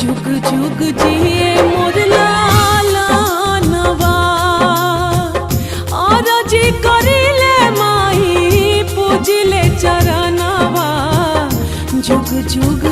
जुग जुग जिए मोर लालनवा और जी करिले माई पूजिले चरणवा जुग जुग